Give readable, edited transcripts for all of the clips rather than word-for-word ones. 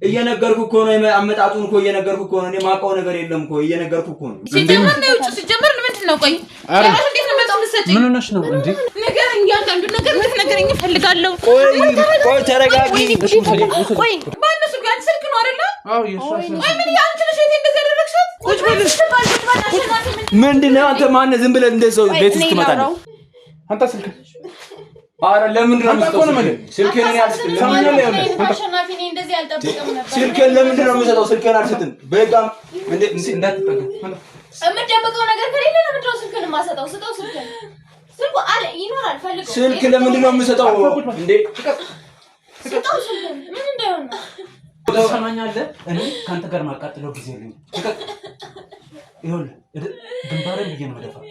እየነገርኩ እኮ ነው አመጣጡን እኮ እየነገርኩ እኮ ነው። እኔ ማውቀው ነገር የለም እኮ እየነገርኩ እኮ ነው። ሲጀመር ነው እቺ ሲጀመር ምንድን ነው? ቆይ ራስ እንዴት ነው መጣው መሰለኝ? ምን ሆነሽ ነው እንዴ? ንገረኝ፣ ያንዳንዱ ነገር ልትነግረኝ እፈልጋለሁ። ቆይ ተረጋጊ። ቆይ ባነሱ ጋር ስልክ ነው አይደለ? አዎ ይሻላል። ቆይ ምን ያንቺ ነሽ እቴ እንደዚህ ያደረግሻት? ቁጭ በልሽ። ምንድነው አንተ ማነህ? ዝም ብለህ እንደሰው ቤት ውስጥ ትመጣለህ? አንተ ስልክ አረ ለምንድን ነው የምትሰጠው? ስልኬን እኔ አልሰጥም። አሸናፊ ነኝ እንደዚህ አልጠብቅም ነበር። ስልኬን ለምንድን ነው የምሰጠው? ስልኬን አልሰጥም። በቃም እንዴ እንዳትጠጋ። የምትደብቀው ነገር ከሌለ ለምንድን ነው ስልክህን የማሰጠው? ስጠው ስልክህን። ስልኩ አለ ይኖራል ፈልገው። ስልክ ለምንድን ነው የምሰጠው? እንዴ ስጠው ስልክህን። ምን እንደሆነ ትሰማኛለህ? እኔ ካንተ ጋር ማቃጥለው ጊዜ የለኝም። ይኸውልህ ግንባሬን ብዬ ነው የምደፋው።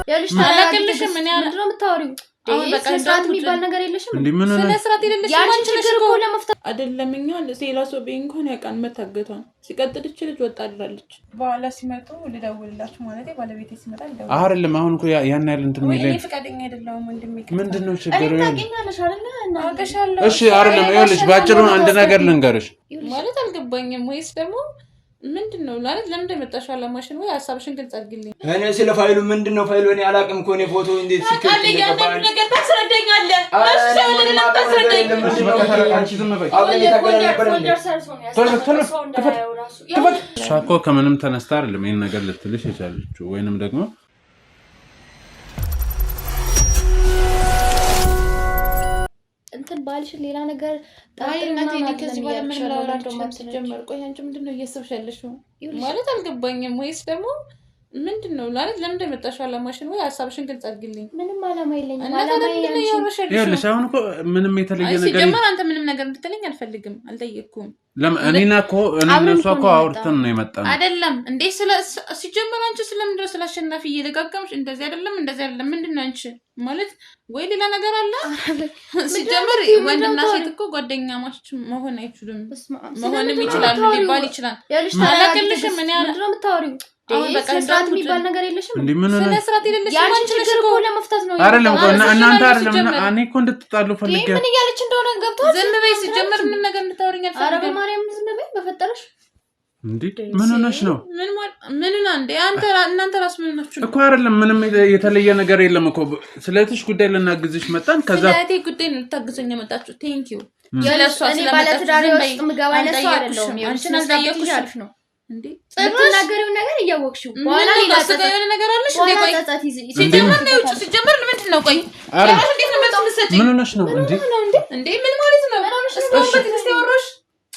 ያልሽ ታላቅልሽ ምን ያህል ነው የምታወሪው? አሁን በቃ ስራት የሚባል ነገር የለሽም እንዴ? ምን ነው ስራት የሌለሽ ማንቺ ችግር እኮ ለመፍታት አይደለም። እኛ ሌላ ሰው ቢንኮን ያቃን መታገቷን ሲቀጥል እቺ ልጅ ወጣ አይደለች። በኋላ ሲመጡ ልደውልላችሁ ማለት ባለቤቴ ሲመጣ ልደውል አይደለም። አሁን እኮ ያን ያህል እንትን የሚለኝ እኔ ፈቃደኛ አይደለም። ወንድሜ ምንድነው ችግሩ? ታውቂኛለሽ አይደለ? እናውቀሻለሁ። እሺ አይደለም። ይኸውልሽ ባጭሩ አንድ ነገር ልንገርሽ ማለት አልገባኝም ወይስ ደግሞ ምንድነው ማለት ለምን እንደመጣሽ አላማሽን ወይ ሐሳብሽን ግልጽ አድርጊልኝ። እኔ ስለ ፋይሉ ምንድነው ፋይሉ እኔ አላውቅም እኮ። እኔ ፎቶ እንዴት ሲከፈል ያለው ነገር ታስረዳኛለህ? እሷ እኮ ከምንም ተነስታ አይደለም ይሄን ነገር ልትልሽ የቻለችው ወይንም ደግሞ እንትን ባልሽ ሌላ ነገር ታይነት እኔ ከዚህ በኋላ ምን ላወራቸው ማስጀመር። ቆይ አንቺ ምንድነው እየሰብሽ ያለሽው ማለት አልገባኝም። ወይስ ደግሞ ምንድነው ማለት ለምን እንደመጣሽ አላማሽን ወይ ሐሳብሽን ግልጽ አድርጊልኝ። ምንም አላማ የለኝም። አላማ ይኸውልሽ አሁን እኮ ምንም የተለየ ነገር ሲጀመር አንተ ምንም ነገር እንድትለኝ አልፈልግም። አልጠየቅኩም። እኔና እኮ እነሱ እኮ አውርተን ነው የመጣነው አይደለም እንዴ? ሲጀመር አንቺ ስለምንድነው ስላሸናፊ እየደጋገምሽ እንደዚህ አይደለም እንደዚህ አይደለም ምንድነው አንቺ ማለት ወይ ሌላ ነገር አለ? ሲጀመር ወንድና ሴት እኮ ጓደኛ ማች መሆን አይችሉም። መሆንም ይችላል ሊባል ይችላል። ታላቅልሽ ምን ያህል ነው የምታወሪው? አሁን በቃ ስራት የሚባል ነገር የለሽም እንዴ? ምን ነው ስራት የለሽም? ያንቺ ችግር እኮ ለመፍታት ነው አይደለም እኮ እናንተ አይደለም እኔ እኮ እንድትጣሉ ፈልጌ ምን እያለች እንደሆነ ገብቷል። ዝም በይ። ሲጀመር ምን ነገር እንድታወሪኝ አልፈልግም። ኧረ በማርያም ዝም በይ በፈጠረሽ። እንዴ ምን ሆነሽ ነው? ምን እንዴ አንተ እናንተ ራስ ምን ሆናችሁ ነው? እኮ አይደለም ምንም የተለየ ነገር የለም እኮ ስለትሽ ጉዳይ ልናግዝሽ መጣን። ከዛ ስለቴ ጉዳይ ልታግዘኝ መጣችሁ። ቴንክ ዩ ያለሷ ስለመጣችሁ ውስጥ ምገባ አይነሱ አይደለም። አንቺን አልጠየቅኩሽ አልሽ ነው እንዴ? የምትናገሪው ነገር እያወቅሽው በኋላ ሌላ የሆነ ነገር አለሽ እንዴ? ቆይ ሲጀመር ነው ውጭ ሲጀመር ምንድን ነው? ቆይ ያራሽ እንዴት ነው መጣው መሰለኝ? ምን ሆነሽ ነው እንዴ? እንዴ ምን ማለት ነው? እስካሁን በትክክል ያወራሽ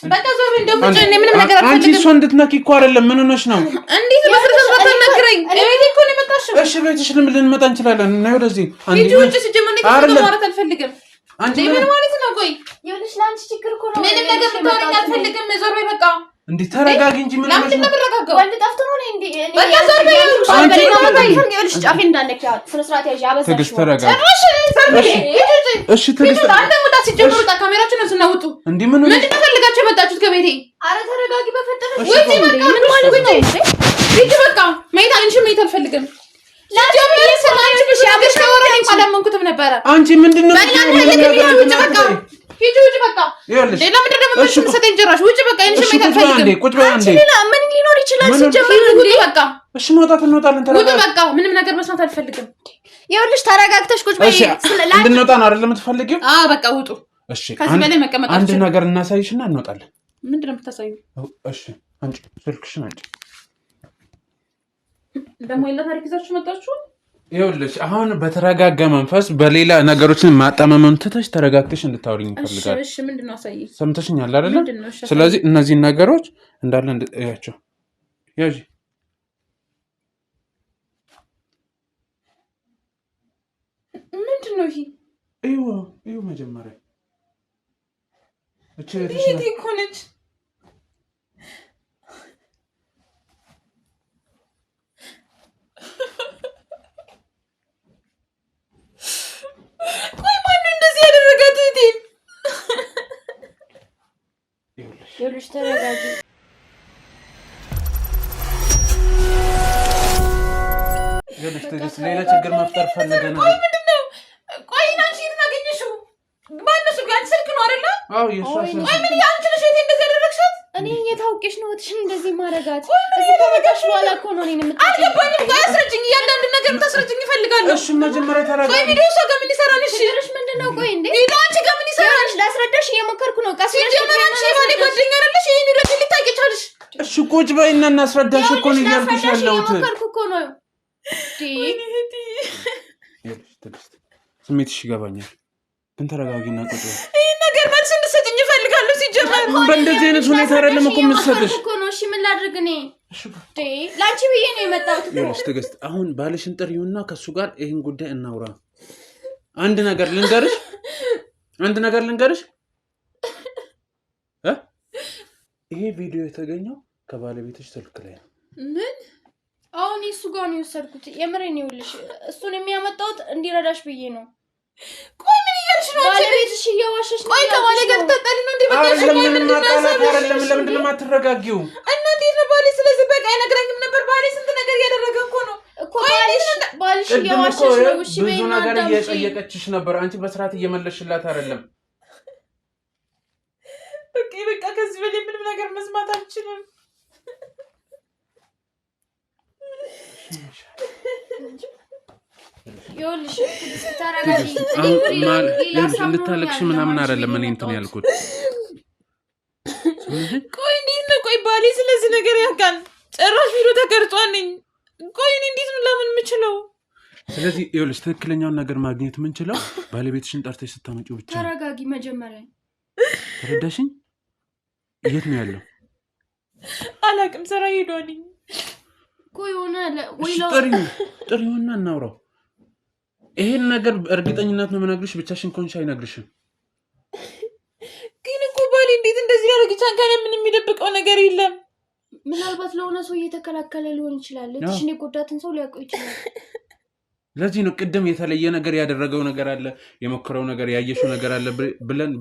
በቃ ዞር እንደምጭ እኔ ምንም ነገር አልፈልግም። አንቺ እሷ እንድትነኪ እኮ አይደለም። ምን ሆነሽ ነው? እንዴት በፍርሃት ባትነግረኝ? ቤቴ እኮ ነው የመጣሽው። እሺ ቤትሽ ልንመጣ እንችላለን እና ወደዚህ አንቺ ውጭ ሲጀመር ነው ማለት አልፈልግም። አንቺ ምን ማለት ነው? ቆይ ይኸውልሽ ለአንቺ ችግር እኮ ነው። ምንም ነገር ብታወሪኝ አልፈልግም። ዞር በይ በቃ። እንዴ ተረጋጊ እንጂ ምን ማለት ነው? ወንድ ጠፍቶ ነው እንዴ? በቃ ዞር በይ። አንቺ ይኸውልሽ ጫፌ እንዳለክ ያ ስነ ስርዓት ያዥ አበዛሽ። ትግስት ተረጋጊ። እሺ ትግስት አንተ ሙታ ሲጀምሩ ካሜራችንን ስናውጡ እንዴ ምን ነው ፈልጋችሁ የመጣችሁት ከቤቴ? አረ ተረጋጊ በፈጠረሽ። ወይ በቃ ምን ማለት ነው? ሂጂ በቃ መይታ አንቺ መይታ አልፈልግም። ለጀመረ ሰላምሽ ብሻብሽ ከወራኝ ካላመንኩትም ነበረ። አንቺ ምንድነው? ውጭ በቃ ሂጂ ውጭ በቃ። ሌላ ምንድን ነው የምትሰጠኝ? ጭራሽ ውጭ በቃ አንቺ መይታ አልፈልግም። ቁጭ በይ አንዴ። ሌላ ምን ሊኖር ይችላል? ሲጀምር ውጭ በቃ። እሺ መውጣት እንወጣለን። ውጭ በቃ ምንም ነገር መስማት አልፈልግም። ይኸውልሽ ተረጋግተሽ ቁጭ በይ። እንድንወጣ ነው አይደል የምትፈልጊው? በቃ ውጡ። እሺ ከዚህ በላይ መቀመጥ አንድ ነገር እናሳይሽና እንወጣለን። ምንድን ነው የምታሳዩ? እሺ አንቺ ስልክሽን አንቺ ደግሞ የለ ታሪክ ይዛችሁ መጣችሁ። ይኸውልሽ አሁን በተረጋጋ መንፈስ በሌላ ነገሮችን ማጣመመን ትተሽ ተረጋግተሽ እንድታወሪኝ እፈልጋለሁ። እሺ ምንድነው? አሳይ። ሰምተሽኛል አይደል? ስለዚህ እነዚህ ነገሮች እንዳለ እንድታያቸው ያጂ ምንድነው ይሄ? እዩ መጀመሪያ እቺ እኮ ነች። ቆይ ማነው እንደዚህ ያደረጋት? እቴን ይኸውልሽ ተረጋጊ። ትዕግስት ሌላ ችግር መፍጠር ፈልገህ ነው? ቆይ ምንድነው? ቆይ አንቺ የታገኘሽው ባነሱ ጋር ስልክ ነው አይደል? አዎ የሷ ስልክ። ቆይ ምን ያንቺ ነሽ እንደዚህ ያደረግሻት? እኔ የታውቂሽ ነው እትሽን እንደዚህ ማረጋት? እዚህ ከመጣሽ በኋላ እኮ ነው እኔን የምትጠይቂኝ። አልገባኝም። ቆይ አስረጅኝ፣ እያንዳንዱ ነገር ታስረጅኝ እፈልጋለሁ። እሺ መጀመሪያ ተረጋጋ። ቆይ ቪዲዮ እሷ ጋር ምን ይሰራል? እሺ ችግርሽ ምንድነው? ቆይ እንዴ ቪዲዮ አንቺ ጋር ምን ይሰራል? ላስረዳሽ እየሞከርኩ ነው። ቀስ ብለሽ አንቺ የባሌ ጓደኛ አይደለሽ? ይሄን ይረድ ልታቂቻለሽ። እሺ ቁጭ በይና እናስረዳሽ እኮ ነው እያልኩሽ ያለሁት። እየሞከርኩ እኮ ነው። ስሜትሽ ይገባኛል፣ ግን ተረጋጊና ቁጭ በይ። ይሄን ነገር መልስ እንድትሰጪኝ እፈልጋለሁ። ሲጀመር በእንደዚህ አይነት ሁኔታ አይደለም እኮ የምትሰጥሽ እኮ ነው። እሺ ምን ላድርግ እኔ? ላንቺ ብዬ ነው የመጣሁት። ይኸውልሽ ትዕግስት፣ አሁን ባልሽን ጥሪውና ከሱ ጋር ይሄን ጉዳይ እናውራ። አንድ ነገር ልንገርሽ ይሄ ቪዲዮ የተገኘው ከባለቤትሽ ስልክ ላይ ነው። ምን? አሁን እሱ ጋር ነው የወሰድኩት። የምሬን ይኸውልሽ፣ እሱን የሚያመጣሁት እንዲረዳሽ ብዬ ነው። ቆይ ምን እያልሽ ነው? ባለቤትሽ እየዋሸሽ ነው። ቆይ ከባሌ ጋር ተጣጣሊ ነው እንዴ? በቃሽ። ቆይ ምንድን ነው ለምንድን ነው የማትረጋጊው? እና እንዴት ነው ባሌ ስለዚህ በቃ አይነግረኝም ነበር? ባሌ ስንት ነገር እያደረገ እኮ ነው እኮ ባልሽ እየዋሸሽ ነው። እሺ ብዙ ነገር እየጠየቀችሽ ነበር፣ አንቺ በስርዓት እየመለስሽላት አይደለም። በቃ ከዚህ በላይ ምንም ነገር መስማት አልችልም። ይኸውልሽ ተረጋጊ። እንድታለቅሽ ምናምን አይደለም እኔ እንትን ያልኩት። ቆይ እንዴት ነው? ቆይ ባሌ ስለዚህ ነገር ያውቃል? ጭራሽ ቪዲዮ ተቀርጿል። ቆይ እኔ እንዴት ነው ለምን የምችለው? ስለዚህ ይኸውልሽ ትክክለኛውን ነገር ማግኘት የምንችለው ባለቤትሽን ጠርተሽ ስታመጪው ብቻ። ተረጋጊ መጀመሪያ። ተረዳሽኝ? የት ነው ያለው? አላውቅም። ስራ ሄዷል እኮ የሆነ ጥሪውና እናውራው። ይሄን ነገር እርግጠኝነት ነው የምነግርሽ፣ ብቻሽን ከሆንሽ አይነግርሽም። ግን እኮ ባሌ እንዴት እንደዚህ ያደርግቻን? ከኔ ምንም የሚደብቀው ነገር የለም። ምናልባት ለሆነ ሰው እየተከላከለ ሊሆን ይችላል። እትሽን የጎዳትን ሰው ሊያውቀው ይችላል። ለዚህ ነው ቅድም የተለየ ነገር ያደረገው ነገር አለ፣ የሞከረው ነገር ያየሽው ነገር አለ ብለን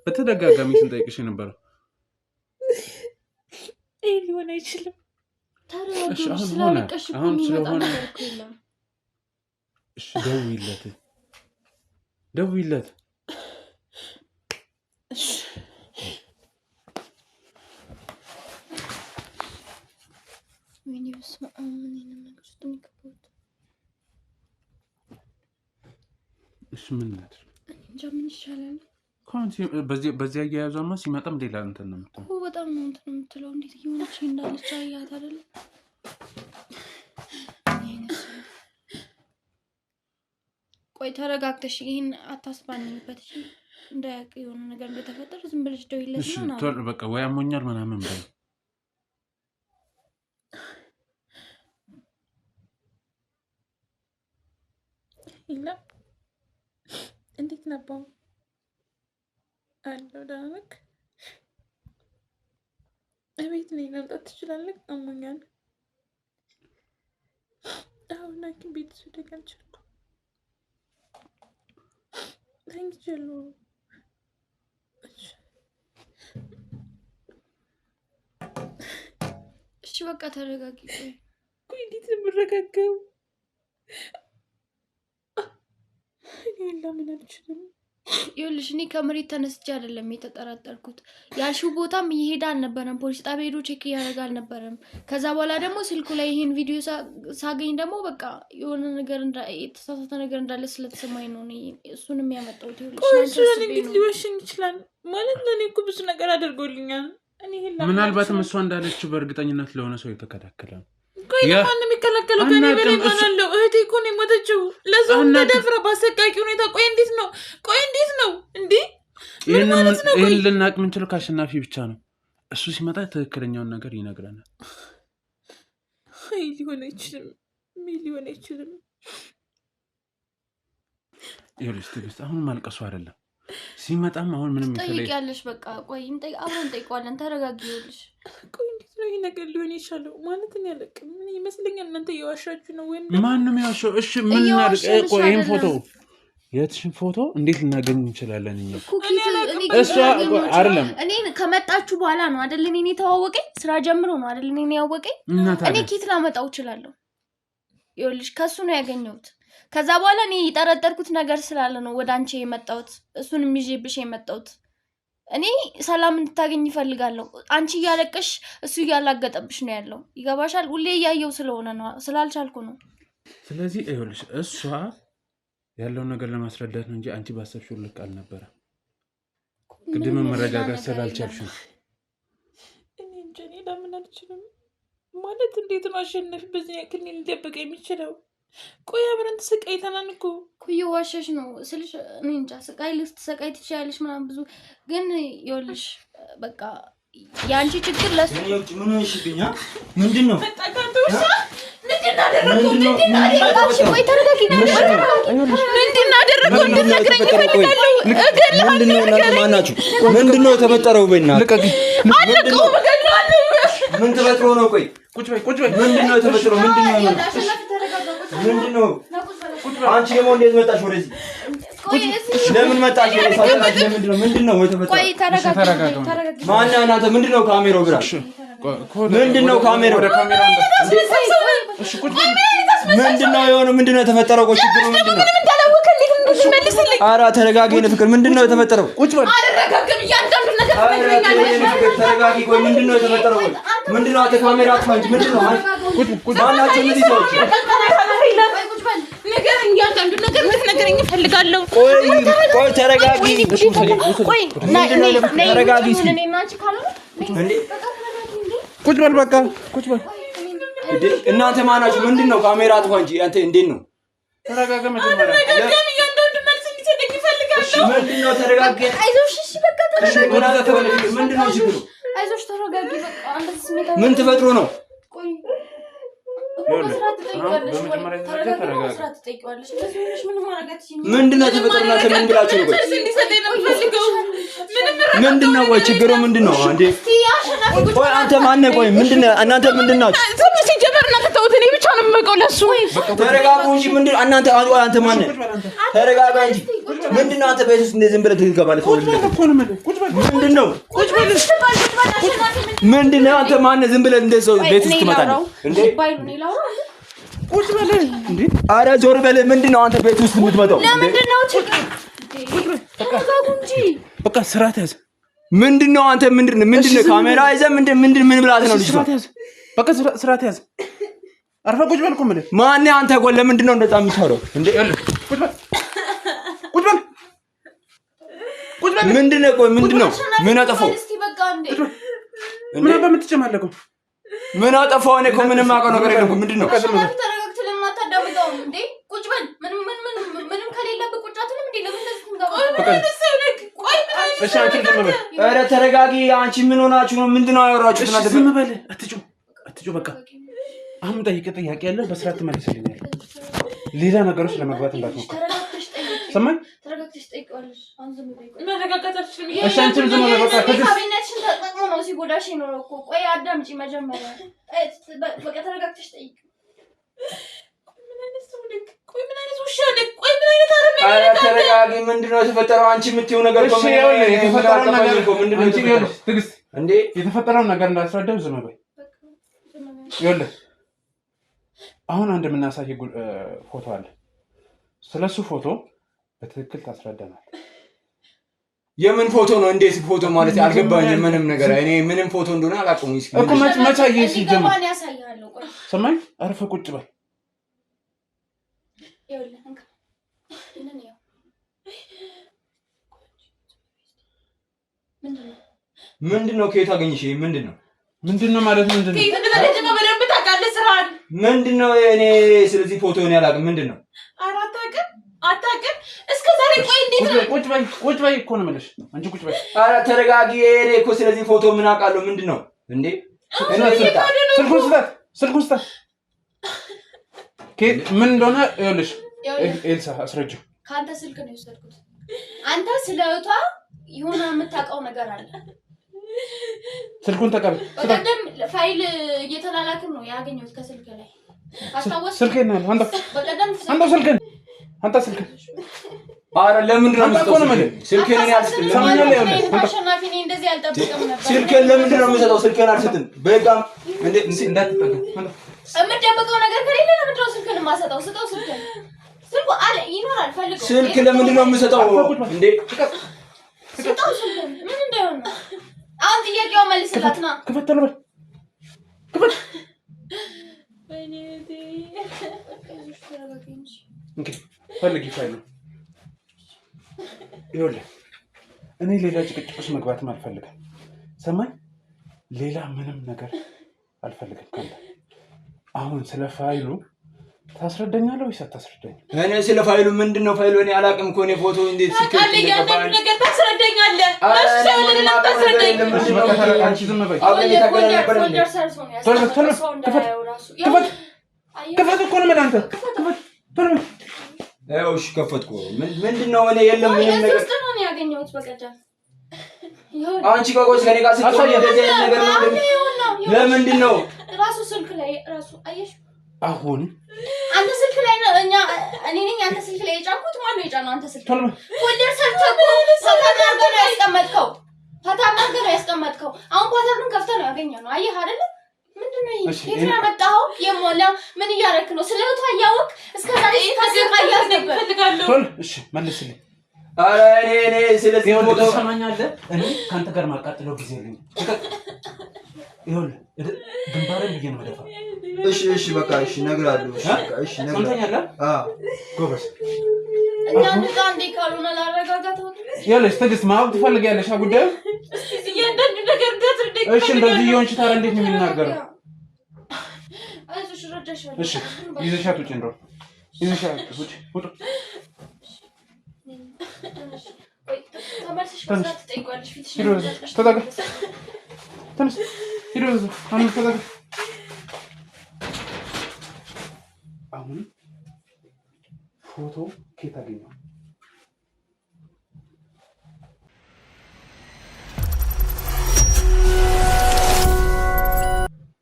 በተደጋጋሚ ስንጠይቅሽ ነበር። ይሄ ሊሆን አይችልም። አሁን ስለሆነ እሺ ደውይለት። እሺ ምን ነገር እንጃ ምን ይሻላል? በዚህ አያያዟማ ሲመጣም ሌላ እንትን ነው የምትለው። በጣም ነው እንትን የምትለው። እንዴት እየሆነች እንዳለች አያት አይደለ? ቆይ ተረጋግተሽ ይሄን አታስባኝበት እሺ? እንዳያውቅ የሆነ ነገር እንደተፈጠረ ዝም ብለሽ ደውይለት ነው። ቶሎ በቃ ወይ አሞኛል ምናምን በይ። ይላ እንዴት ነበር? አለው ደህና ነህ? እቤት ነኝ። መምጣት ትችላለህ? አሞኛል። አሁን ሐኪም ቤት ስደግ አልቻልኩም። ተኝቻለሁ። እሺ በቃ ተረጋጊ። ቆይ እንዴት ነው የምረጋጋው? ለምን አልችልም? ይኸውልሽ እኔ ከመሬት ተነስቼ አይደለም የተጠራጠርኩት። ያልሽው ቦታም እየሄደ አልነበረም። ፖሊስ ጣቢያ ሄዶ ቼክ እያደረገ አልነበረም። ከዛ በኋላ ደግሞ ስልኩ ላይ ይሄን ቪዲዮ ሳገኝ ደግሞ በቃ የሆነ ነገር የተሳሳተ ነገር እንዳለ ስለተሰማኝ ነው እሱንም ያመጣሁት። ይኸውልሽ እንዴት ሊወሽኝ ይችላል? ማለት ለእኔ እኮ ብዙ ነገር አድርጎልኛል። ምናልባትም እሷ እንዳለችው በእርግጠኝነት ለሆነ ሰው የተከላከለ ነው። ቆይ ማንም የሚከላከለው ከኔ በላይ ማን አለው? እህቴ እኮ ነው የሞተችው፣ ለዛውም ተደፍራ በአሰቃቂ ሁኔታ። ቆይ እንዴት ነው እንዴ? ይህን ልናቅ የምንችለው ከአሸናፊ ብቻ ነው። እሱ ሲመጣ ትክክለኛውን ነገር ይነግረናል። ሊሆን አይችልም። ይኸውልሽ ትዕግስት፣ አሁን ማልቀሱ አይደለም ሲመጣም አሁን ምንም ጠይቂያለሽ። በቃ ቆይ አብረን እንጠይቀዋለን። ተረጋጊ። ይኸውልሽ ቆይ እንዴት ነው ይሄ ነገር ሊሆን የቻለው? ማለት ነው ያለቅም ምን ይመስለኛል። እናንተ እየዋሻችሁ ነው ወይም ማንም ያዋሻው? እሺ ምን እናድርግ? ቆይ ይሄን ፎቶ የትሽን ፎቶ እንዴት ልናገኝ እንችላለን? እሷ አይደለም እኔ ከመጣችሁ በኋላ ነው አይደል? እኔ ተዋወቀኝ፣ ስራ ጀምሮ ነው አይደል? እኔ ያወቀኝ። እኔ ኪት ላመጣው እችላለሁ። ይኸውልሽ ከሱ ነው ያገኘሁት። ከዛ በኋላ እኔ የጠረጠርኩት ነገር ስላለ ነው ወደ አንቺ የመጣሁት። እሱንም ይዤብሽ የመጣሁት እኔ ሰላም እንድታገኝ ይፈልጋለሁ። አንቺ እያለቀሽ እሱ እያላገጠብሽ ነው ያለው። ይገባሻል? ሁሌ እያየው ስለሆነ ነው ስላልቻልኩ ነው። ስለዚህ ይኸውልሽ እሷ ያለውን ነገር ለማስረዳት ነው እንጂ አንቺ ባሰብሽው ልክ አልነበረም። ቅድም መረጋጋት ስላልቻልሽ ነው። እኔ እንጃ እኔ ለምን አልችልም ማለት እንዴት ነው አሸነፍ በዚህ ያክል ሊደበቅ የሚችለው? ቆይ አብረን ተሰቃይተናል እኮ። ዋሸሽ ነው ስልሽ እኔ እንጃ ስቃይ ልትሰቃይ ትችያለሽ ምናምን ብዙ ግን ይኸውልሽ በቃ የአንቺ ችግር ለሱ ምን ሆነሽብኝ? ምንድን ነው ምንድነው የተፈጠረው? ምን ተፈጥሮ ነው? ቆይ ምንድነው የተፈጠረው? ምንድነው? አንቺ ደግሞ እንዴት መጣሽ ወደዚህ? ለምን መጣሽ? ምንድነው የተፈጠረው? ማነው እናንተ? ምንድነው ካሜራው? ብራ ምንድነው ካሜራው? ምንድነው የሆነው? ምንድነው የተፈጠረው? ቆይ ችግሩ ምንድነው? ኧረ ተረጋጊ ነው ፍቅር። ምንድነው የተፈጠረው? አረጋግም እያንዳንዱ ነገር ትነግረኛለሽ። ተረጋጊ። ቆይ ምንድነው የተፈጠረው? ቆይ ምንድነው? አንተ ካሜራ አጥፋ እንጂ ምንድነው? ማናቸው እነዚህ ሰዎች? ንገረኝ፣ እያንዳንዱ ነገር ልትነግረኝ እፈልጋለሁ። ቆይ ተረጋጊ። ቆይ ተረጋጊ። ቁጭ በል በቃ ቁጭ በል። እናንተ ማናችሁ? ምንድነው? ካሜራ አጥፋ እንጂ አንተ እንዴት ነው? ተረጋጋ መጀመሪያ። ምንድነው? ተረጋጊ። አይዞሽ እሺ በቃ ተረጋጊ። ምንድነው ችግሩ? አይዞሽ ተረጋጊ በቃ። አንተ ስሜት ምን ተፈጥሮ ነው? ቆይ ምንድነው ተፈጠረና ምን ብላችሁ ነው? ምንድነው? ወይ ችግሩ ምንድነው? አንዴ ቆይ አንተ ማን ነህ? ቆይ ምንድነው? እናንተ ምንድናችሁ? ሲጀመር እናንተ ተውት፣ እኔ ብቻ ነው የምመቀው ለሱ። ተረጋጉ እንጂ ምንድነው? እናንተ አንተ ማን ነህ? ተረጋጋ እንጂ ምንድነው? አንተ ቤት ውስጥ እንደዚህ ዝም ብለህ ትገባለህ? ምንድነው? ምንድነው? አንተ ማን ነህ? ዝም ብለህ እንደዚህ ሰው ቤት ውስጥ ትመጣለህ እንዴ? ቁጭ በል እንዴ! ኧረ ዞር በል። ምንድነው አንተ ቤት ውስጥ የምትመጣው? ለምንድነው ችግር? በቃ ስርዓት ያዝ። ምንድነው አንተ? ምንድነው ካሜራ ይዘህ ምን ብላት ነው ልጅ? በቃ ስርዓት ያዝ። አርፈህ ቁጭ በል እኮ የምልህ። ማነህ አንተ? ቆይ ለምንድነው እንደዛ የምታወራው እንዴ? ቁጭ በል ቁጭ በል ቁጭ በል። ምንድነው? ቆይ ምንድነው? ምን አጠፋው? ምን በምትጨማለቀው? ምን አጠፋው? እኔ እኮ ምንም አውቀው ነገር የለም። ምንድነው? ተረጋግተህ ለምን አታዳምጠውም እንዴ? ቁጭ በል። ምንም ከሌለብህ ቁጭ አትልም እንዴ? ለምን እንደዚህ እሺ አንቺ ዝም በል። ኧረ ተረጋጊ። አንቺ ምን ሆናችሁ ነው? ምንድነው ያወራችሁት? እሺ ዝም በል። አትጩ በቃ። አሁን ጠይቄ ጥያቄ ያለ በስርዓት ትመልስልኛለህ። ሌላ ነገሮች ለመግባት እንዳትሞክር። ሰማኝ? ተረጋግተሽ ጠይቀዋለሽ። አሁን ዝም በይ። መረጋጋታችን እሺ አንቺ ዝም በል በቃ። ካቢኔትሽን ተጠቅሞ ነው ሲጎዳሽ ነው እኮ። ቆይ አዳምጪ መጀመሪያ። በቃ ተረጋግተሽ ጠይቅ። ምን አይነት ውሻ ነህ? ቆይ ምን አይነት አረመኔ ነህ? ኧረ ተረጋጊ። ምንድነው የተፈጠረው? አንቺ የምትይው ነገር እኮ የተፈጠረውን ነገር እንዳስረዳው ዝም በይ። ይኸውልህ አሁን አንድ የምናሳይ ፎቶ አለ። ስለሱ ፎቶ በትክክል ታስረዳናል። የምን ፎቶ ነው? እንዴት ፎቶ ማለት አልገባኝም። ምንም ነገር እኔ ምንም ፎቶ እንደሆነ አላውቅም። እኮ መቻዬ ሲጀምር ሰማኝ። አርፈህ ቁጭ በል። ምንድነው? ከየት አገኘሽ? ምንድነው ማለት ምንድነው? በደንብ ታውቃለህ ስራህን። ምንድነው? እኔ ስለዚህ ፎቶ እኔ አላውቅም። ምንድነው? ኧረ አታውቅም እስከ ዛሬ። ቆይ እንዴት ነው? ቁጭ በይ እኮ ነው የምልሽ። አንቺ ቁጭ በይ። ኧረ ተረጋጊ። እኔ እኮ ስለዚህ ፎቶ ምን አውቃለሁ? ምንድነው እንዴ? ስልኩን ስጣት። ምን እንደሆነ ይኸውልሽ ኤልሳ አስረጅው። ከአንተ ስልክ ነው የወሰድኩት። አንተ ስለ እህቷ የሆነ የምታውቀው ነገር አለ። ስልኩን ተቀበል። በቀደም ፋይል እየተላላክን ነው ያገኘሁት ከስልክ ላይ። አስታወስክ? ስልኬን ነው አንተ። በቀደም አንተ ስልኬን አረ ለምንድን ነው የምትሰጠው? ስልኬን እኔ አልሰጥም። አሸናፊ ነኝ እንደዚህ አልጠብቅም ነበር። ስልኬን ለምንድን ነው የምሰጠው? ስልኬን አልሰጥም። በቃም እንዴ እንዳትጠጋ። የምትደብቀው ነገር ከሌለ ለምንድን ነው ስልክህን የማሰጠው? ስጠው ስልክህን። ስልኩ አለ ይኖራል ፈልገው። ስልክ ለምንድን ነው የምሰጠው? እንዴ ስጠው ስልክህን። ምን እንደሆነ አሁን ጥያቄውን መልስላት ና። ክፈት ተለበል ክፈት። በኔቴ እንግዲህ ፈልጊ ፋይሉ ይኸውልህ እኔ ሌላ ጭቅጭቅሽ መግባትም አልፈልግም። ሰማኝ ሌላ ምንም ነገር አልፈልግም ካንተ። አሁን ስለ ፋይሉ ታስረዳኛለህ ወይስ አታስረዳኝም? እኔ ስለ ፋይሉ ምንድነው ፋይሉ እኔ አላውቅም እኮ። እኔ ፎቶ እንዴት ሲከፈል ያንዳንዱ ነገር ታስረዳኛለህ? አንቺ ዝም በይ። ክፈት እኮ ነው አንተ ክፈት። እሺ ከፈትኩ። ምንድነው እኔ የለም ምንም ነገር ውስጥ ነው ያገኘሁት በቀደም። አንቺ ቆቆስ ከኔ ጋር ስትሆን እንደዚህ አይነት ነገር ነው። ለምንድን ነው ራሱ ስልክ ላይ ራሱ አየሽ? አሁን አንተ ስልክ ላይ ነው እኔ ነኝ አንተ ስልክ ላይ የጫንኩት። ማን ነው የጫነው? አንተ ስልክ ፎልደር ሰርተህ ፈታናገር ያስቀመጥከው ፈታናገር ያስቀመጥከው። አሁን ፓተርኑን ከፍተህ ነው ያገኘነው። አየህ አይደል? ምንድነው ይሄ? የት ነው ያመጣኸው? የሞላ ምን እያደረክ ነው? ስለውታ ያወቅ እስከዛሬ ታስቀያያዝ ነበር ፈልጋለሁ። እሺ መልስልኝ። አረ እኔ ስለዚህ ፎቶ ሰማኛለህ። እኔ ካንተ ጋር ማቃጥለው ጊዜ የለኝም። ይኸውልህ ግንባሬን ብዬ ነው የምደፋው። እሺ በቃ እሺ እነግርሃለሁ። እሺ ሰምተኛለህ? ጎበዝ እና ንቃ እንዴ ካልሆነ ላረጋጋተው። ይኸውልሽ ትዕግስት ማወቅ ትፈልጊያለሽ ጉዳዩ? እያንዳንዱ ነገር እንዳትረዳኝ። እሺ እንደዚህ እየሆንሽ ታዲያ እንዴት ነው የሚናገረው? አይዞሽ እረዳሻለሁ። እሺ ይዘሻት ውጭ እንደው ይዘሻት ውጭ ውጭ። ተመልሰሽ መስራት ትጠይቂዋለሽ። ፊትሽ ተጠጋ ተነስ ሂዶ አሁን ተጠጋ። አሁን ፎቶ ከየት አገኘው?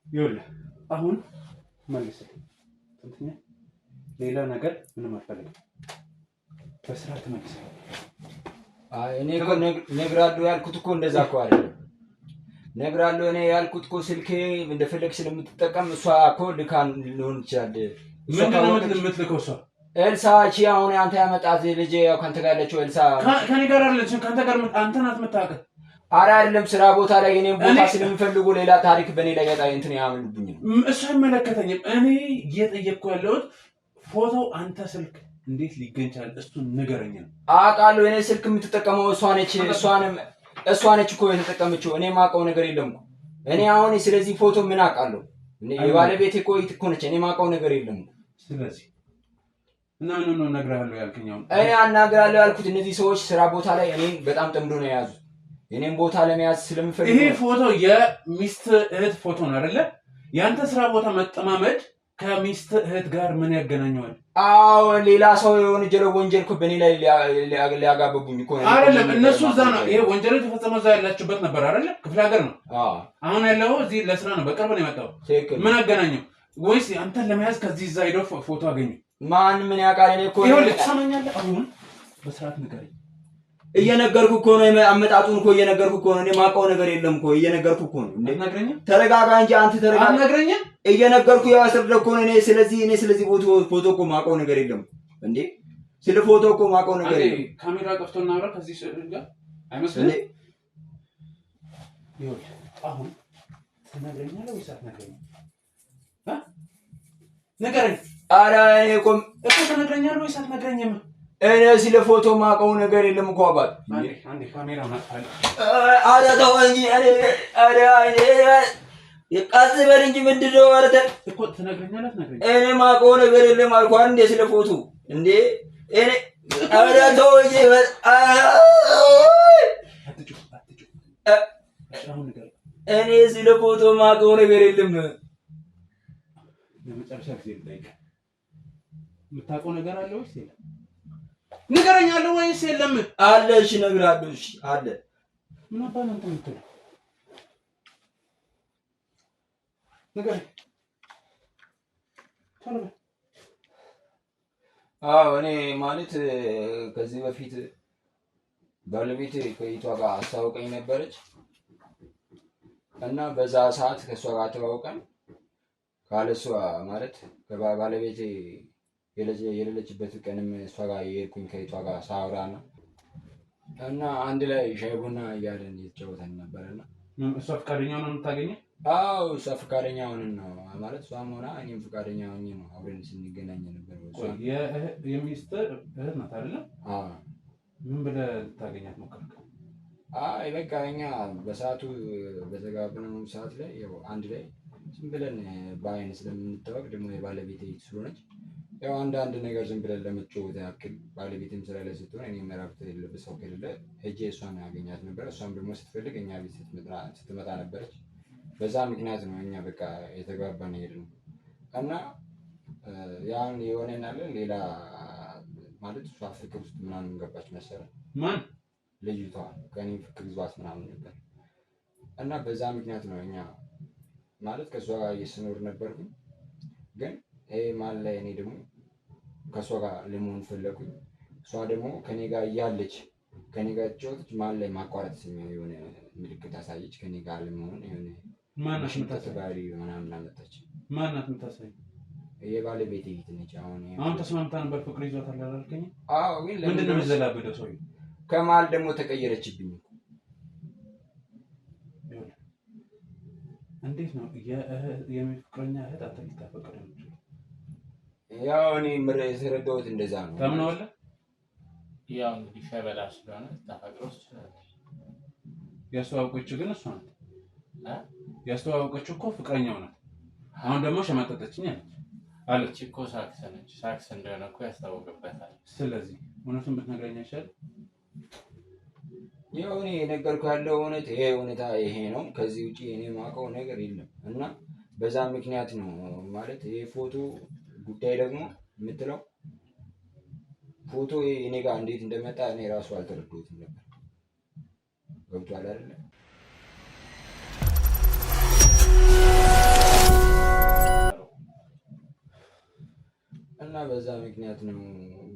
ይኸውልህ አሁን መልስልኝ። እንትን ሌላ ነገር ምንም አልፈልግም። በስራ ትመልስልኝ። እኔ እኮ ነግራለሁ ያልኩት እኮ እንደዛ እኮ አይደለም። ነግራለሁ እኔ ያልኩት እኮ ስልኬ እንደፈለግሽ ስለምትጠቀም እሷ እኮ ልካን ሊሆን ይችላል። ምንድን ነው የምትልከው እሷ? ኤልሳ እቺ አሁን አንተ ያመጣት ልጅ ያው ካንተ ጋር ያለችው ኤልሳ ከኔ ጋር አለች። ካንተ ጋር አንተ ናት የምታውቀው። ኧረ አይደለም ስራ ቦታ ላይ እኔም ቦታ ስለምፈልጉ ሌላ ታሪክ በኔ ላይ ያጣ እንትን ያምልብኝ። እሱ አይመለከተኝም። እኔ እየጠየቅኩ ያለሁት ፎቶ አንተ ስልክ እንዴት ሊገኝ ቻለ? እሱን ንገረኝ ነው። አውቃለሁ እኔ ስልክ የምትጠቀመው እሷ ነች። እሷ ነች እኮ የተጠቀመችው። እኔ ማውቀው ነገር የለም እኮ። እኔ አሁን ስለዚህ ፎቶ ምን አውቃለሁ? የባለቤቴ እኮ እኮ ነች። እኔ ማውቀው ነገር የለም። ስለዚህ እና ምን ነው እነግርሃለሁ ያልከኝ? እኔ አናግራለሁ ያልኩት እነዚህ ሰዎች ስራ ቦታ ላይ እኔን በጣም ጠምዶ ነው የያዙት። እኔም ቦታ ለመያዝ ስለምፈልግ ይሄ ፎቶ የሚስት እህት ፎቶ ነው አይደለ? ያንተ ስራ ቦታ መጠማመድ ከሚስት እህት ጋር ምን ያገናኘዋል? አዎ ሌላ ሰው የሆነ ጀለ ወንጀል እኮ በእኔ ላይ ሊያጋበቡኝ እኮ ነው አይደለም። እነሱ እዛ ነው ይሄ ወንጀል የተፈጸመው እዛ ያላችሁበት ነበር አይደለ? ክፍለ ሀገር ነው። አሁን ያለው እዚህ ለስራ ነው። በቅርብ ነው የመጣው። ምን አገናኘው? ወይስ አንተን ለመያዝ ከዚህ እዛ ሄዶ ፎቶ አገኙ? ማን ምን ያውቃል? እኔ እኮ ይኸውልህ ትሰማኛለህ? አሁን በስርዓት ንገረኝ። እየነገርኩህ እኮ ነው። አመጣጡን እኮ እየነገርኩህ እኮ ነው። እኔ ማውቀው ነገር የለም እኮ እየነገርኩህ እኮ ነው። አትነግረኝም? ተረጋጋ እንጂ አንተ ተረጋጋ። አትነግረኝም? እየነገርኩህ ያው አስረዳሁ እኮ ነው። እኔ ስለዚህ ፎቶ እኮ ማውቀው ነገር የለም እንዴ። ስለ ፎቶ እኮ ማውቀው ነገር የለም። ካሜራ ጠፍቶ እናውራ ከዚህ ስዕል ጋር አይመስልም? ይኸውልህ አሁን ትነግረኛለህ ወይስ አትነግረኝም? ንገረኝ። ኧረ እኔ እኮ ትነግረኛለህ ወይስ አትነግረኝም? እኔ ስለ ፎቶ ማውቀው ነገር የለም እኮ አባት። አንዴ ካሜራ ማጥፋት አረ ተው እንጂ አረ ቀስ በል እንጂ ምንድን ነው ማለት እኮ ትነግረኛለህ አትነግረኝም? እኔ ማውቀው ነገር የለም አልኩህ እንዴ ስለ ፎቶ እንዴ እኔ አረ ተው እንጂ እኔ ስለ ፎቶ ማውቀው ነገር የለም። ለመጨረሻ ጊዜ ልጠይቅህ፣ የምታውቀው ነገር አለ ወይስ የለም? ንገረኝ። አለ ወይስ የለም? አለ። እሺ እነግርሃለሁ። እሺ አለ። ምን አባል አንተ የምትለው ንገረኝ። አዎ እኔ ማለት ከዚህ በፊት ባለቤቴ ከይቷ ጋር አስታውቀኝ ነበረች እና በዛ ሰዓት ከእሷ ጋር ተዋውቀን ካለሷ ማለት ከባለቤቴ የሌለችበት ቀንም እሷ ጋር የሄድኩኝ ከይቷ ጋር ሳውራ ነው እና አንድ ላይ ሻይ ቡና እያለን እየተጫወተን ነበርና እሷ ፈቃደኛ ሆና የምታገኘው? አዎ እሷ ፈቃደኛ ሆነን ነው ማለት እሷም ሆና እኔም ፈቃደኛ ሆኜ ነው አብረን ስንገናኝ ነበር። የሚስትህ እህት ናት አይደለ? አዎ። ምን ብለህ ልታገኛት ሞከርክ? አይ በቃ እኛ በሰዓቱ በተጋባነው ሰዓት ላይ ያው አንድ ላይ ዝም ብለን በአይን ስለምንታወቅ ደግሞ የባለቤቴ ስለሆነች ያው አንዳንድ ነገር ዝም ብለን ለመጫወት ያክል ባለቤቴም ስራ ላይ ስትሆን እኔም መራብት የሌለበት ሰው ከሌለ ሄጄ እሷን ያገኛት ነበር። እሷም ደግሞ ስትፈልግ እኛ ቤት ስትመጣ ነበረች። በዛ ምክንያት ነው እኛ በቃ የተግባባን ሄድነው እና ያን የሆነናለን ሌላ ማለት እሷ ፍቅር ውስጥ ምናምን ገባች መሰለኝ። ማን ልጅቷ ከኔ ፍቅር ይዟት ምናምን ነበር እና በዛ ምክንያት ነው እኛ ማለት ከእሷ ጋር እየስኖር ነበርኩኝ። ግን ይሄ ማን ላይ እኔ ደግሞ ከእሷ ጋር ለመሆን ፈለኩኝ። እሷ ደግሞ ከኔ ጋር እያለች ከኔ ጋር ጨወተች ማን ላይ ማቋረጥ የሆነ ምልክት አሳየች። ከኔ ጋር ለመሆን የሆነ ማናት የምታሳይ ምናምን አመጣች። ማናት የምታሳይ? የባለቤቴ እህት ነች። አሁን ተስማምታ ነበር ፍቅር ይዟታል አላልከኝ? አዎ። ግን ምንድን ነው የሚዘላብደው ሰውዬው? ከመሀል ደግሞ ተቀየረችብኝ። እንዴት ነው የፍቅረኛ እህት አንተ ልታፈቅር የምትችለው? ያው እኔ የተረዳሁት እንደዛ ነው። ታምነዋለህ? ያው እንግዲህ ሸበላ ስለሆነ ታፈቅረው ትችላለች። ያስተዋወቀችው ግን እሷ ናት። ያስተዋወቀችው እኮ ፍቅረኛው ናት። አሁን ደግሞ ሸማጠጠችኝ አለች እኮ ሳክስ ነች። ሳክስ እንደሆነ እኮ ያስታወቅበታል። ስለዚህ እውነቱን ብትነግረኝ አይሻልም? ያው እኔ የነገርኩህ ያለው እውነት ይሄ ሁኔታ ይሄ ነው። ከዚህ ውጪ እኔ የማውቀው ነገር የለም እና በዛ ምክንያት ነው ማለት ይሄ ፎቶ ጉዳይ ደግሞ የምትለው ፎቶ እኔ ጋር እንዴት እንደመጣ እኔ ራሱ አልተረዳሁትም ነበር። ገብቶሃል አይደለ? እና በዛ ምክንያት ነው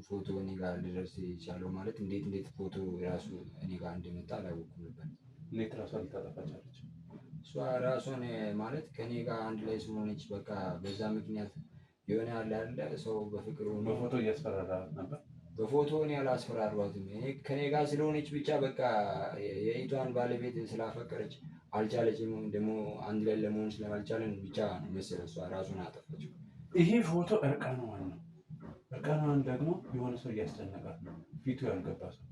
ፎቶ እኔ ጋር ሊደርስ የቻለው። ማለት እንዴት ፎቶ ራሱ እኔ ጋር እንደመጣ አላወኩም ነበር። እንዴት ራሷን ልታጠፋቻለች? እሷ ራሷን ማለት ከኔ ጋር አንድ ላይ ስለሆነች በቃ በዛ ምክንያት የሆነ ያለ ሰው በፍቅር ሆኖ በፎቶ እያስፈራራት ነበር። በፎቶ እኔ አላስፈራሯትም። እኔ ከኔ ጋር ስለሆነች ብቻ በቃ የኢቷን ባለቤት ስላፈቀረች አልቻለችም። ደግሞ አንድ ላይ ለመሆን ስላልቻለን ብቻ መሰለ እሷ ራሷን አጠፋችው። ይሄ ፎቶ እርቃኗን ነው። እርቃኗን ደግሞ የሆነ ሰው እያስጨነቃት ነው። ፊቱ ያልገባ ሰው።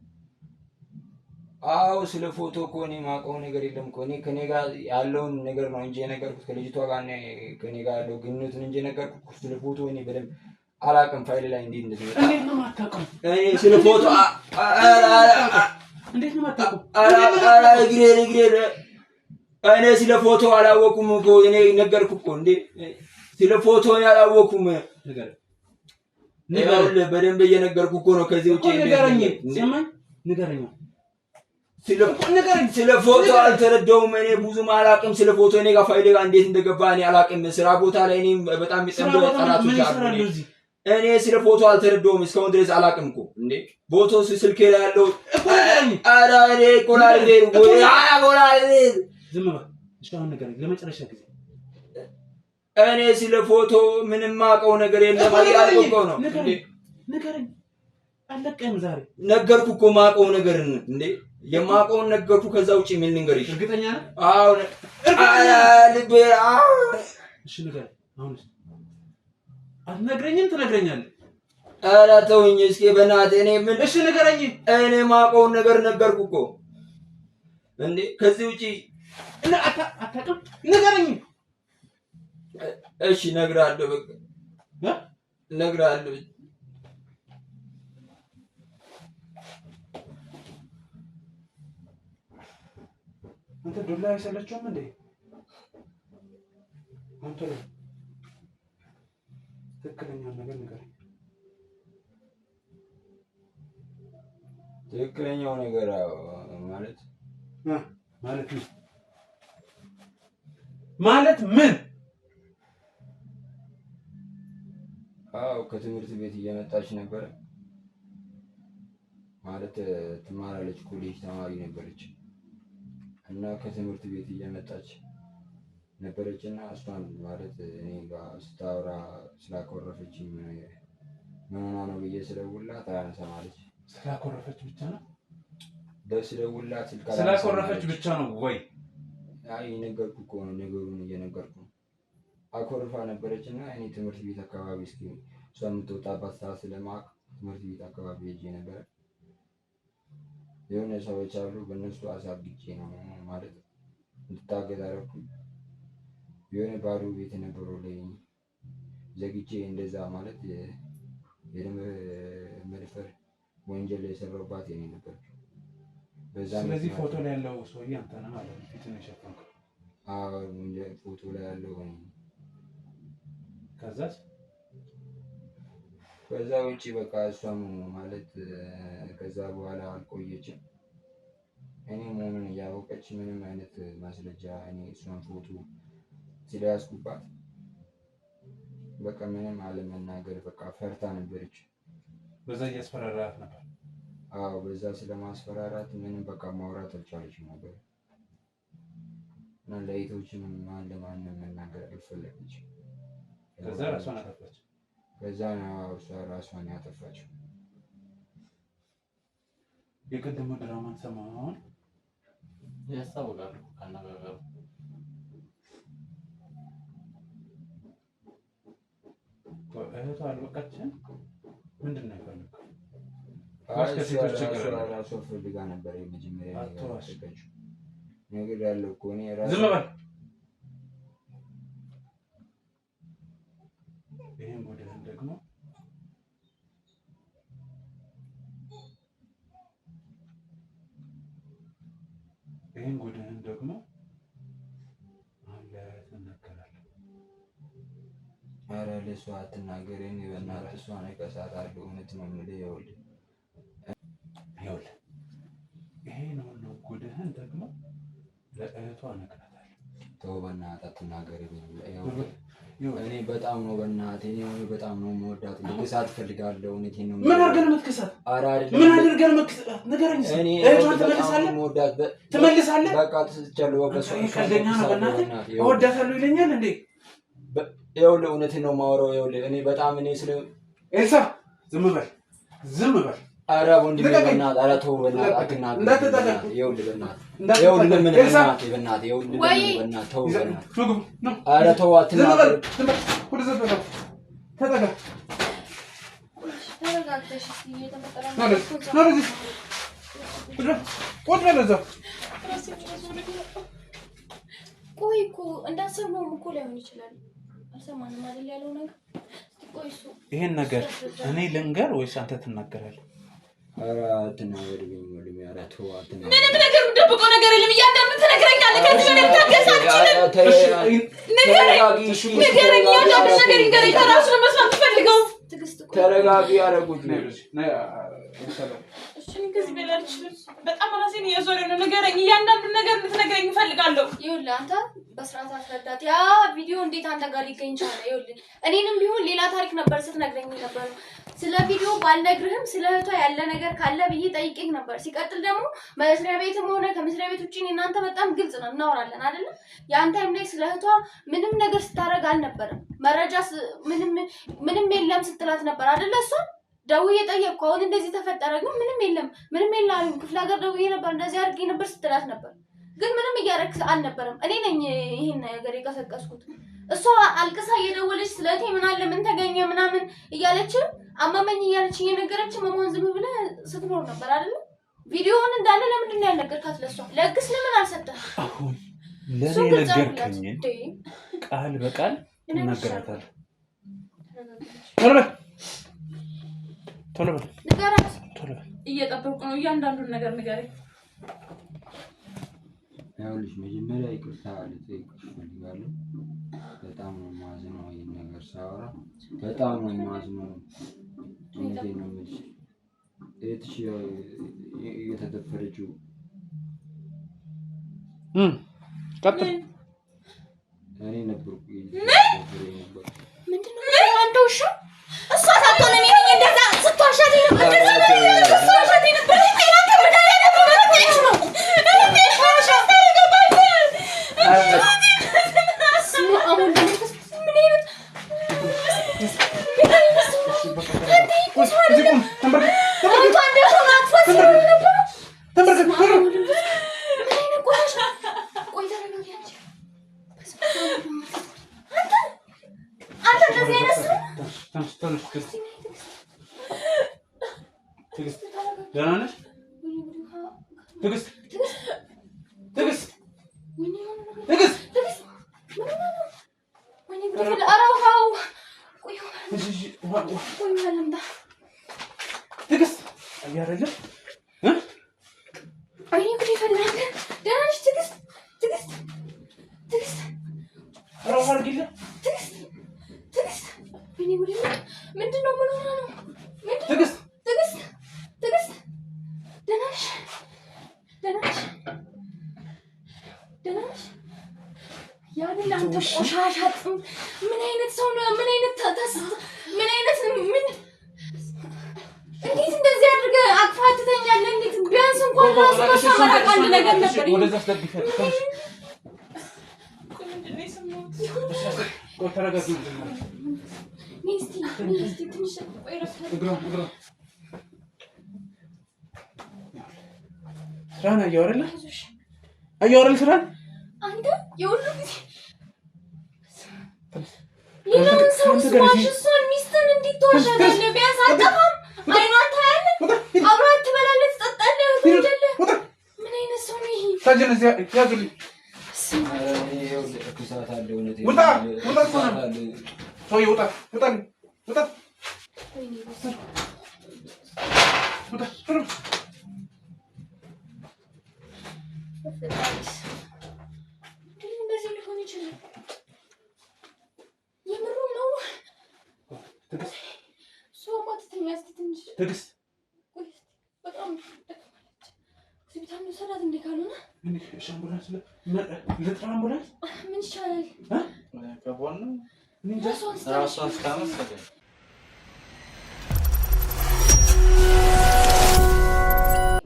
አዎ ስለ ፎቶ እኮ እኔ የማውቀው ነገር የለም እኮ። እኔ ከኔ ጋር ያለውን ነገር ነው እንጂ የነገርኩት ከልጅቷ ጋር ከኔ ጋር ያለው ግንኙነትን እንጂ የነገርኩት ስለ ፎቶ እኔ በደንብ አላውቅም። ፋይል ላይ እንዴት እንደዚህ እንዴት ነው የማታውቀው? እኔ ስለ ፎቶ እንዴት ነው የማታውቀው? እኔ ስለ ፎቶ አላወኩም እኮ። እኔ ነገርኩህ እኮ እንዴ ስለ ፎቶ ያላወኩም። ንገረኝ በደንብ እየነገርኩህ እኮ ነው። ከዚህ ውጪ ንገረኝ፣ ሰማኝ፣ ንገረኝ። ስለ ፎቶ አልተረዳሁም። እኔ ብዙም አላውቅም ስለ ፎቶ። እኔ ጋር ፋይል ጋር እንዴት እንደገባ እኔ አላውቅም። ስራ ቦታ ላይ እኔ በጣም የሚጠምዱ ጠላቶች አሉ። እኔ ስለ ፎቶ አልተረዳሁም እስካሁን ድረስ አላውቅም እኮ እንዴ። ፎቶ ስልኬ ላይ ያለው አራ እኔ ቆላል ወይ ቆላል ዝም በል እሺ። አሁን ንገረኝ ለመጨረሻ ጊዜ። እኔ ስለ ፎቶ ምንም ማውቀው ነገር የለም እያልኩ እኮ ነው። ንገረኝ። አለቀም ዛሬ ነገርኩ እኮ ማውቀው ነገር እንዴ የማውቀውን ነገርኩ። ከዛ ውጪ ምን ልንገርሽ? እርግጠኛ ነህ? አዎ ልቤ እሺ ንገረኝ። አሁንስ አትነግረኝም? ትነግረኛለህ? ኧረ ተውኝ እስኪ በእናትህ። እኔ ምን እሺ ንገረኝ። እኔ የማውቀውን ነገር ነገርኩ እኮ እንዴ። ከዚህ ውጪ አታውቅም? ንገረኝ። እሺ እነግርሃለሁ። በቃ እነግርሃለሁ። አንተ ዱላ አይሰለችውም እንዴ? አንተ ነው ትክክለኛውን ነገር ንገረኝ። ትክክለኛው ነገር ማለት ማለት ምን? አዎ ከትምህርት ቤት እየመጣች ነበረ ማለት ትማራለች፣ ኮሌጅ ተማሪ ነበረች እና ከትምህርት ቤት እየመጣች ነበረች እና እሷን ማለት እኔ ጋር ስታወራ ስላኮረፈችኝ ምን ሆና ነው ብዬ ስደውልላት አያነሳም አለች። ስላኮረፈች ብቻ ነው? ስደውልላት ስልክ ስላኮረፈች ብቻ ነው ወይ? አይ ነገርኩህ እኮ ነው፣ ነገሩን እየነገርኩህ ነው። አኮርፋ ነበረች እና እኔ ትምህርት ቤት አካባቢ እስኪ እሷ የምትወጣባት ሰዓት ስለማውቅ ትምህርት ቤት አካባቢ ሄጄ ነበረ። የሆነ ሰዎች አሉ፣ በእነሱ አሳግጬ ነው ማለት እንድታገት አደረኩኝ። የሆነ ባዶ ቤት ነበረው ላይ ዘግቼ እንደዛ ማለት የመድፈር ወንጀል የሰራሁባት የኔ ነበር። ስለዚህ ፎቶ ላይ ያለው ሰውዬ አንተ ነህ ማለት ነው? ፊትን የሸፈንከው? አዎ ፎቶ ላይ ያለው እኔ። ከዛ ውጭ በቃ እሷም ማለት ከዛ በኋላ አልቆየችም። እኔ መሆኑን እያወቀች ምንም አይነት ማስረጃ እኔ እሷን ፎቶ ስለያዝኩባት በቃ ምንም አለመናገር በቃ ፈርታ ነበረች። በዛ እያስፈራራት ነበር? አዎ በዛ ስለማስፈራራት ምንም በቃ ማውራት አልቻለችም ነበር እና ለእህቶችም ለማንም መናገር አልፈለገችም። ከዛ ራሷን አጠፋች? ከዛ እሷ ራሷን ያጠፋችው። የቀደመ ድራማን ሰማሁን ያስታውቃሉ ካናገሩ እህቷ አልበቃችን? ምንድን ነው የፈለገው? ራሷ ፈልጋ ነበር የመጀመሪያ ነገር ያለው እኮ እኔ ራሱ ዝም በል። ይህን ጉድህን ደግሞ አሁን ላይ ትናገራለህ? ኧረ ለእሷ አትናገር። እኔ በእናትህ እሷን እቀሳታለሁ። እውነት ነው የምልህ። ይኸውልህ ይሄን ሁሉ ጉድህን ደግሞ ለእህቷ እነግራታለሁ። ተው በእናትህ አትናገር። እኔ በጣም ነው በእናትህ እኔ በጣም ነው የምወዳት። ልክሳት እፈልጋለሁ። እውነቴን ነው። ምን አድርገህ ነው የምትክሳት? ኧረ አይደለም። ምን አድርገህ ነው የምትክሳት? ንገረኝ። እህቷን ትመልሳለህ? በቃ ትስቻለሁ። ቀልደኛ ነው በእናትህ። እወዳታለሁ ይለኛል እንዴ? ይኸውልህ እውነቴን ነው የማወራው። ይኸውልህ እኔ በጣም እኔ ስለ ኤልሳ ዝም በል። ኧረ ወንድሜ በእናትህ ኧረ ተው በእናትህ አትናገር። ይኸውልህ በእናትህ ይኸውልህ ለምን በእናትህ ይኸውልህ በእናትህ ተው በእናትህ ኧረ ተው አትናገር። ቆይ እኮ እንዳሰብነውም እኮ ላይሆን ይችላል። አልሰማንም አይደል ያለው ነገር። ቆይ እሱ ይሄን ነገር እኔ ልንገር ወይስ አንተ ትናገራለህ? ኧረ አትናገርብኝ ወንድሜ። ኧረ ተው አትናገር። ምንም ነገር የምደብቀው ነገር የለም። እያንዳንዱ ትነግረኛለህ። ከዚህ በላይ ታገስ አልችልም። ንገረኝ። እያንዳንዱ ነገር ይንገረኝ። ከራሱ ነው መስማት የምፈልገው። ተረጋጊ። ያደረጉት ከዚህ በላይ አልችልም። በጣም ራሴን እያዞረኝ ነው። ንገረኝ። እያንዳንዱ ነገር እንድትነግረኝ እፈልጋለሁ። ይኸውልህ አንተ በስርዓት አስረዳት። ያ ቪዲዮ እንዴት አንተ ጋር ሊገኝ ቻለ? ይኸውልህ እኔንም ቢሆን ሌላ ታሪክ ነበር ስትነግረኝ ነበር። ስለ ቪዲዮ ባልነግርህም ስለ እህቷ ያለ ነገር ካለ ብዬ ጠይቄህ ነበር። ሲቀጥል ደግሞ መስሪያ ቤትም ሆነ ከመስሪያ ቤት ውጭ እናንተ በጣም ግልጽ ነው፣ እናወራለን አይደለ? ያን ታይም ላይ ስለ እህቷ ምንም ነገር ስታደርግ አልነበረም። መረጃ ምንም የለም ስትላት ነበር አይደለ? እሷን ደውዬ ጠየቅኩ። አሁን እንደዚህ ተፈጠረ ግን ምንም የለም ክፍለ ሀገር ደውዬ ነበር፣ እንደዚህ አድርጌ ነበር ስትላት ነበር። ግን ምንም እያደረግህ አልነበረም። እኔ ነኝ ይሄን ነገር የቀሰቀስኩት። እሷ አልቅሳ እየደወለች ስለቴ ምን አለ ምን ተገኘ ምናምን እያለች አማመኝ እያለች እየነገረች መሆን ዝም ብለህ ስትኖር ነበር አይደል? ቪዲዮውን እንዳለ ለምንድን ነው ያልነገርካት? ለሷ ለግስ ለምን አልሰጠህ? አሁን ለኔ ነገርከኝ ቃል በቃል እናገራታለሁ። ቶሎ በል ንገራት። እየጠበቁ ነው። እያንዳንዱን ነገር ንገረኝ። ይኸውልሽ መጀመሪያ ይቅርታ ልጠይቅሽ እፈልጋለሁ። በጣም ነው የማዝነው። ይሄን ነገር ሳወራ በጣም ነው የማዝነው። እውነቴን ነው የምልሽ። እህትሽ የተደፈረችው ቀጥል። እኔ ነበርኩ። ምንድን ነው አንተ ውሻ? ትዕግስት ደህና ነሽ? ትዕግስት ትዕግስት ትዕግስት ትዕግስት አያረለ አይኔ ጉድ ይፈልጋል። ደህና ነሽ ትዕግስት? ትዕግስት ትዕግስት አራው አርግለ ትዕግስት ትዕግስት አይኔ ጉድ ምንድን ነው? ምን ሆነ ነው? ትዕግስት ትዕግስት ትዕግስት ደህና ነሽ? ደህና ነሽ? ደህና ነሽ? ያንን አንተ ቆሻሻ ምን አይነት ሰው ነው? ምን አይነት ምን አይነት ምን እንዴት እንደዚህ አድርገህ አቅፋህ ትተኛለህ? እንዴት ቢያንስ እንኳን ራሱ ማሳመር አንድ ነገር ነበር። ወደዛ አስደግፈህ ተረጋጊ። ሚስቲ ትንሽ ቆይ ረፍት እግሯ ስራን አያወራለ ስራን አንተ የሁሉ ጊዜ ሌላውን ሰው ስማሽ እሷን ሚስትን እንዴት ተዋሻለህ? ቢያንስ አጠፋም አይኗን ታያለህ፣ አብረሃት ትበላለህ፣ ትጠጣለህ፣ ትወልዳለህ። ምን አይነት ሰው ነው ይሄ? ታጀነ እዚያ ያዙልኝ። ውጣ ሰውዬ ውጣ ውጣ ውጣ እንደዚህ ሊሆን ይችላል? የምሩ ነው? ሶማ ትተኛ እስኪ ትንሽ ትዕግስት በጣም ደክማለች። ሆስፒታል እንውሰዳት እንዴ? ካልሆነ አምቡላንስ ልጥራ። አምቡላንስ ምን ይቻላል? ከቦን ነው ራሷን ስታመሰለኝ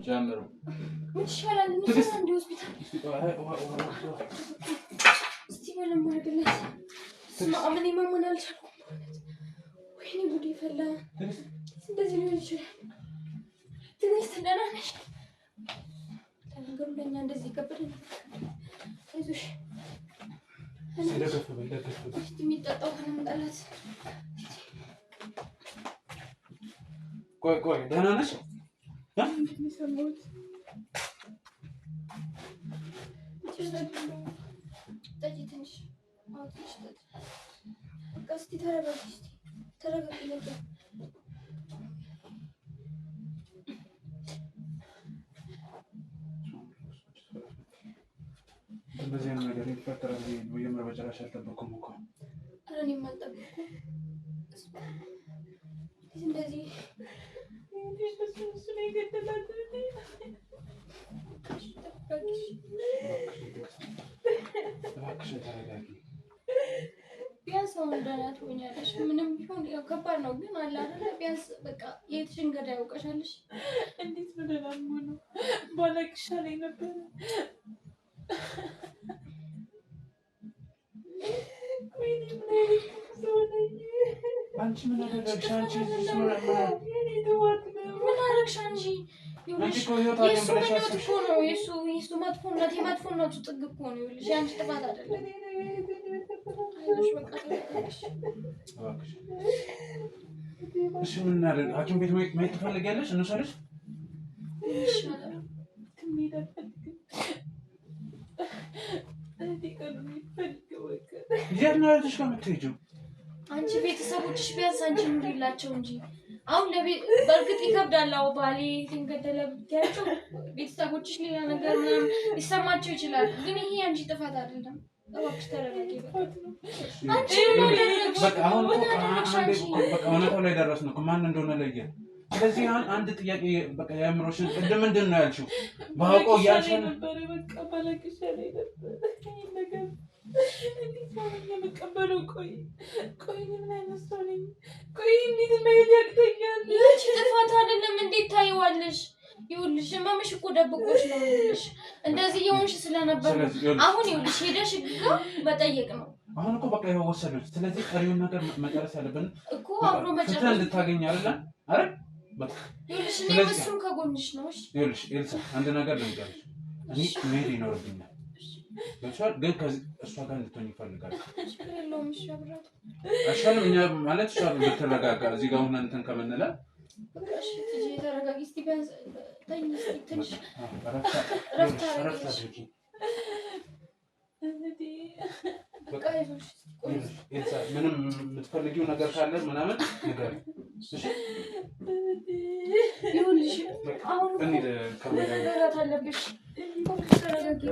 ጀምሩ። ምን ይሻላል? እንውሰዳት እንዴ ሆስፒታል? እስቲ በለም ወርድለት ማምን ማመን አልቻልኩም። ወይኔ ጉዴ ፈላ። እንደዚህ ሊሆን ይችላል? ትዕግስት ደህና ነሽ? ለነገሩ ለእኛ እንደዚህ ይከብደን። አይዞሽ የሚጠጣው ከነምጣላት። ቆይ ደህና ነሽ? ጠጪ ትንሽ በቃ እስኪ ተረጋጊ። ተረጋጊ ነበር እንደዚህ አይነት ነገር ይፈጠራል ብዬ በጭራሽ አልጠበኩም እኮ። ኧረ እኔም አልጠበኩም። እንደዚህ እባክሽ ተረጋጊ። ቢያንስ አሁን ደህና ትሆኛለሽ። ምንም ቢሆን ያው ከባድ ነው፣ ግን አለ አይደለ? ቢያንስ በቃ የትሽን ገዳይ ያውቀሻለሽ። እንዴት ነው ደህና የምሆነው? ባላቅ ይሻለኝ ነበር። አንቺ ምን አደረግሽ? አንቺ ምን አደረግሽ አንቺ? የእሱ መጥፎነት የመጥፎነቱ ጥግ እኮ ነው። ይኸውልሽ የአንቺ ጥፋት አይደለም። እሺ ምን እናድርግ? ሐኪም ቤት መሄድ ትፈልጊያለሽ? እንውሰድሽ? የት ነው ያለሽ ከምትሄጂው? አንቺ ቤተሰቦችሽ ቢያንስ አንቺ ኑሪላቸው እንጂ አሁን በእርግጥ ይከብዳል። አዎ ባሌ ትንገደለ ብትያቸው ቤተሰቦችሽ ሌላ ነገር ምናምን ሊሰማቸው ይችላል። ግን ይሄ አንቺ ጥፋት አይደለም። እባክሽ ተረጋጊ። አንቺ በቃ አሁን በቃ እውነታው ላይ ደረስን እኮ ማን እንደሆነ ለየን። ስለዚህ አንድ ጥያቄ በቃ ያምሮሽን ቅድም ምንድን ነው ያልሽው? ባውቀው እያልሽን ነበር በቃ ባላቅሽ ያለኝ ነበር ነገር እንዴት ነው የምቀበለው? ቆይ ምን አይነት ሰው ነኝ? ቆይ እንዴት መሄድ ያቅተኛል? ይህች ጥፋት አይደለም። እንዴት ታይዋለሽ? ይኸውልሽ እማምሽ እኮ ደብቆሽ ነው። ይኸውልሽ እንደዚህ የሆንሽ ስለነበር አሁን ይኸውልሽ ሄደሽ ጋር መጠየቅ ነው። አሁን እኮ በቃ የወሰዱት። ስለዚህ ቀሪውን ነገር መጨረስ ያለብን እኮ አብሮ መጨረስ እንድታገኝ አይደለ? አረ በቃ ይኸውልሽ እኔ እሱም ከጎንሽ ነው። እሺ ይኸውልሽ ኤልሳ አንድ ነገር ልንገርሽ። እኔ መሄድ ይኖርብኛል። ግን ከዚህ እሷ ጋር እንድትሆኝ ይፈልጋል። ችግር የለውም። እሺ አብራት አይሻልም? እኛ ማለት እሷ ብትረጋጋ እዚህ ጋር ሆነን እንትን ከምንለ በቃ እሺ ትጂ ተረጋጊ። እስቲ ቢያንስ ተኝ እስቲ ትንሽ ረፍታ አድርጊ። በቃ ምንም የምትፈልጊው ነገር ካለ ምናምን ነገር እሺ ይሁንልሽ። አሁን እንሂድ። መረጋጋት አለብሽ። ተረጋጊ።